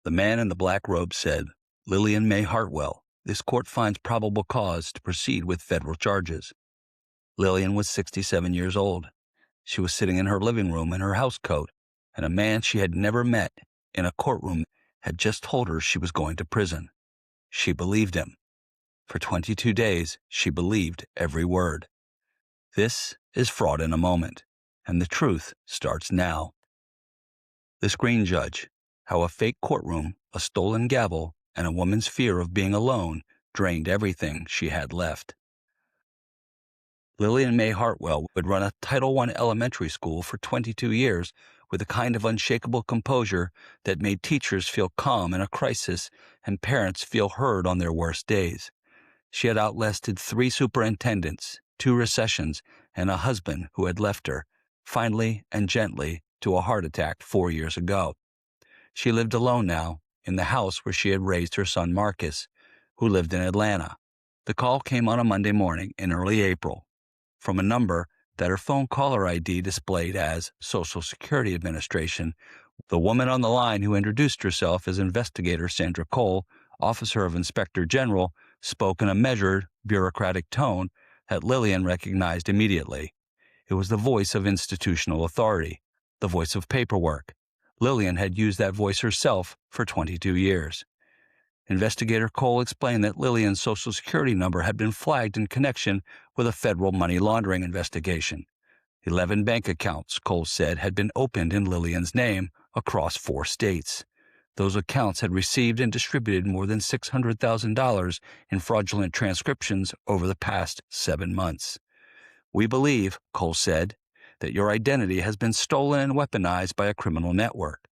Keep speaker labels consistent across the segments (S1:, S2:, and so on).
S1: The man in the black robe said, "Lillian Mae Hartwell, this court finds probable cause to proceed with federal charges." Lillian was 67 years old. She was sitting in her living room in her housecoat, and a man she had never met in a courtroom had just told her she was going to prison. She believed him. For 22 days, she believed every word. This is Fraud in a Moment, and the truth starts now. The Screen Judge: How a Fake Courtroom, a Stolen Gavel, and a Woman's Fear of Being Alone Drained Everything she had left. Lillian Mae Hartwell would run a Title I elementary school for 22 years with a kind of unshakable composure that made teachers feel calm in a crisis and parents feel heard on their worst days. She had outlasted 3 superintendents, 2 recessions, and a husband who had left her, finally and gently, to a heart attack 4 years ago. She lived alone now, in the house where she had raised her son Marcus, who lived in Atlanta. The call came on a Monday morning in early April, from a number that her phone caller ID displayed as Social Security Administration. The woman on the line, who introduced herself as Investigator Sandra Cole, Officer of Inspector General, spoke in a measured, bureaucratic tone that Lillian recognized immediately. It was the voice of institutional authority, the voice of paperwork. Lillian had used that voice herself for 22 years. Investigator Cole explained that Lillian's Social Security number had been flagged in connection with a federal money laundering investigation. 11 bank accounts, Cole said, had been opened in Lillian's name across 4 states. Those accounts had received and distributed more than $600,000 in fraudulent transcriptions over the past 7 months. "We believe," Cole said, "that your identity has been stolen and weaponized by a criminal network.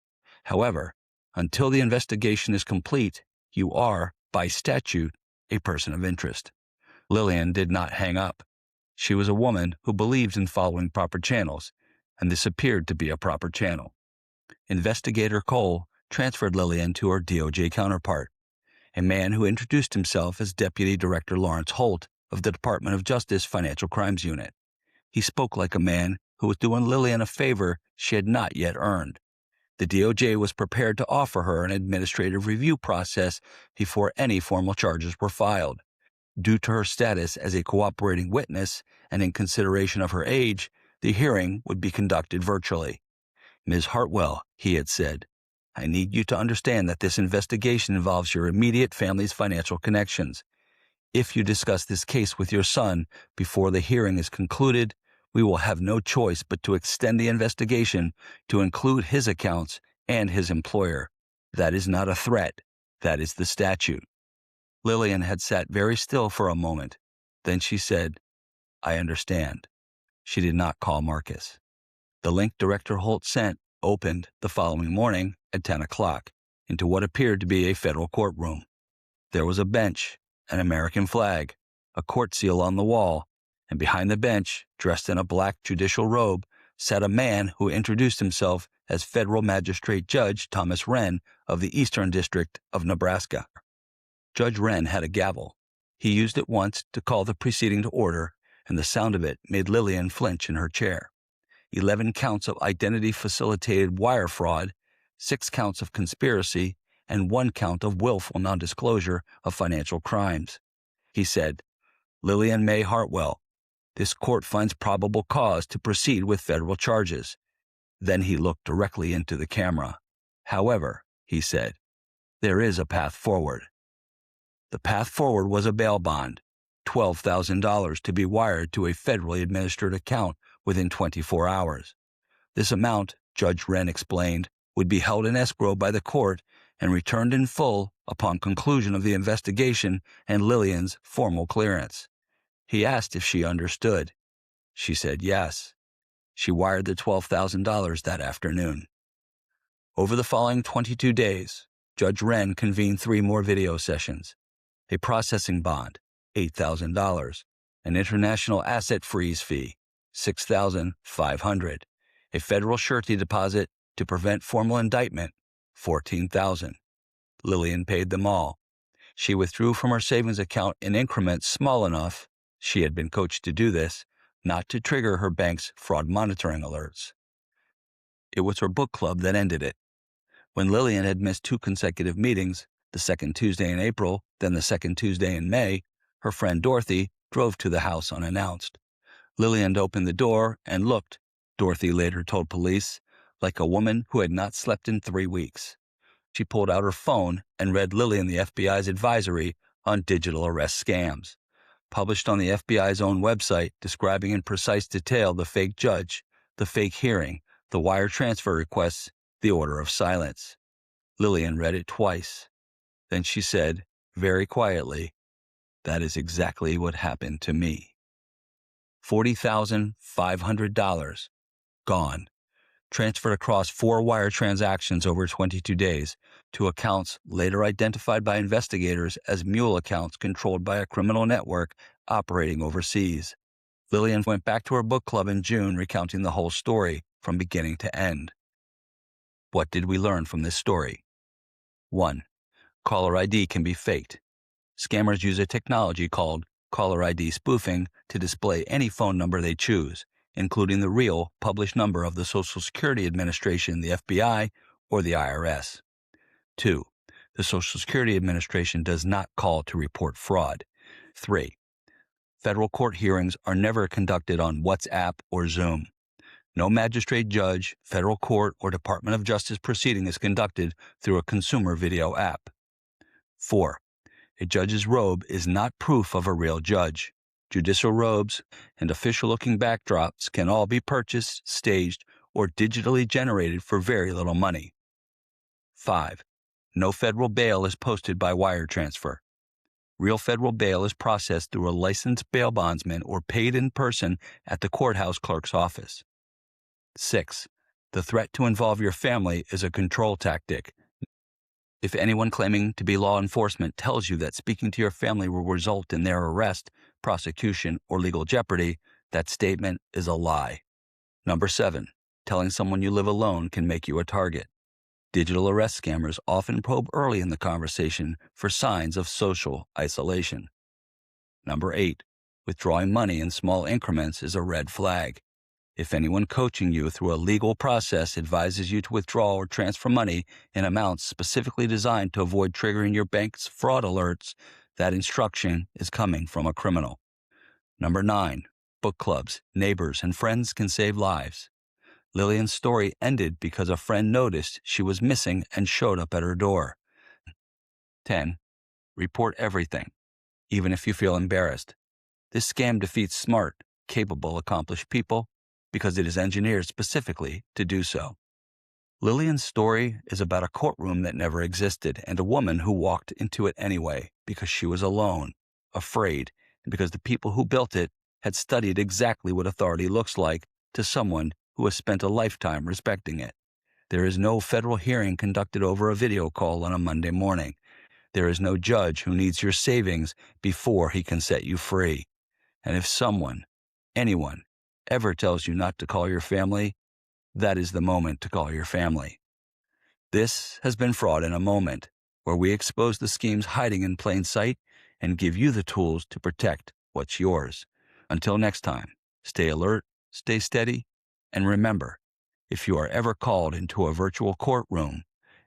S1: However, until the investigation is complete, you are, by statute, a person of interest." Lillian did not hang up. She was a woman who believed in following proper channels, and this appeared to be a proper channel. Investigator Cole transferred Lillian to her DOJ counterpart, a man who introduced himself as Deputy Director Lawrence Holt of the Department of Justice Financial Crimes Unit. He spoke like a man who was doing Lillian a favor she had not yet earned. The DOJ was prepared to offer her an administrative review process before any formal charges were filed. Due to her status as a cooperating witness and in consideration of her age, the hearing would be conducted virtually. "Ms. Hartwell," he had said, "I need you to understand that this investigation involves your immediate family's financial connections. If you discuss this case with your son before the hearing is concluded, we will have no choice but to extend the investigation to include his accounts and his employer. That is not a threat. That is the statute." Lillian had sat very still for a moment. Then she said, "I understand." She did not call Marcus. The link Director Holt sent opened the following morning at 10 o'clock into what appeared to be a federal courtroom. There was a bench, an American flag, a court seal on the wall, and behind the bench, dressed in a black judicial robe, sat a man who introduced himself as Federal Magistrate Judge Thomas Wren of the Eastern District of Nebraska. Judge Wren had a gavel. He used it once to call the proceeding to order, and the sound of it made Lillian flinch in her chair. 11 counts of identity-facilitated wire fraud, 6 counts of conspiracy, and 1 count of willful nondisclosure of financial crimes. He said, "Lillian Mae Hartwell, this court finds probable cause to proceed with federal charges." Then he looked directly into the camera. "However," he said, "there is a path forward." The path forward was a bail bond, $12,000 to be wired to a federally administered account within 24 hours. This amount, Judge Wren explained, would be held in escrow by the court and returned in full upon conclusion of the investigation and Lillian's formal clearance. He asked if she understood. She said yes. She wired the $12,000 that afternoon. Over the following 22 days, Judge Wren convened 3 more video sessions: a processing bond, $8,000, an international asset freeze fee, $6,500, a federal surety deposit to prevent formal indictment, $14,000. Lillian paid them all. She withdrew from her savings account in increments small enough, she had been coached to do this, not to trigger her bank's fraud monitoring alerts. It was her book club that ended it. When Lillian had missed 2 consecutive meetings, the second Tuesday in April, then the second Tuesday in May, her friend Dorothy drove to the house unannounced. Lillian opened the door and looked, Dorothy later told police, like a woman who had not slept in 3 weeks. She pulled out her phone and read Lillian the FBI's advisory on digital arrest scams, published on the FBI's own website, describing in precise detail the fake judge, the fake hearing, the wire transfer requests, the order of silence. Lillian read it twice. Then she said, very quietly, "That is exactly what happened to me." $40,500 gone, transferred across 4 wire transactions over 22 days to accounts later identified by investigators as mule accounts controlled by a criminal network operating overseas. Lillian went back to her book club in June recounting the whole story from beginning to end. What did we learn from this story? 1. Caller ID can be faked. Scammers use a technology called caller ID spoofing to display any phone number they choose, including the real published number of the Social Security Administration, the FBI, or the IRS. 2. The Social Security Administration does not call to report fraud. 3. Federal court hearings are never conducted on WhatsApp or Zoom. No magistrate judge, federal court, or Department of Justice proceeding is conducted through a consumer video app. 4. A judge's robe is not proof of a real judge. Judicial robes and official-looking backdrops can all be purchased, staged, or digitally generated for very little money. 5. No federal bail is posted by wire transfer. Real federal bail is processed through a licensed bail bondsman or paid in person at the courthouse clerk's office. 6. The threat to involve your family is a control tactic. If anyone claiming to be law enforcement tells you that speaking to your family will result in their arrest, prosecution, or legal jeopardy, that statement is a lie. 7. Telling someone you live alone can make you a target. Digital arrest scammers often probe early in the conversation for signs of social isolation. 8. Withdrawing money in small increments is a red flag. If anyone coaching you through a legal process advises you to withdraw or transfer money in amounts specifically designed to avoid triggering your bank's fraud alerts, that instruction is coming from a criminal. 9. Book clubs, neighbors, and friends can save lives. Lillian's story ended because a friend noticed she was missing and showed up at her door. 10. Report everything, even if you feel embarrassed. This scam defeats smart, capable, accomplished people because it is engineered specifically to do so. Lillian's story is about a courtroom that never existed and a woman who walked into it anyway because she was alone, afraid, and because the people who built it had studied exactly what authority looks like to someone who has spent a lifetime respecting it. There is no federal hearing conducted over a video call on a Monday morning. There is no judge who needs your savings before he can set you free. And if someone, anyone, ever tells you not to call your family, that is the moment to call your family. This has been Fraud in a Moment, where we expose the schemes hiding in plain sight and give you the tools to protect what's yours. Until next time, stay alert, stay steady, and remember, if you are ever called into a virtual courtroom,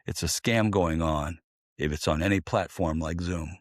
S1: it's a scam going on if it's on any platform like Zoom.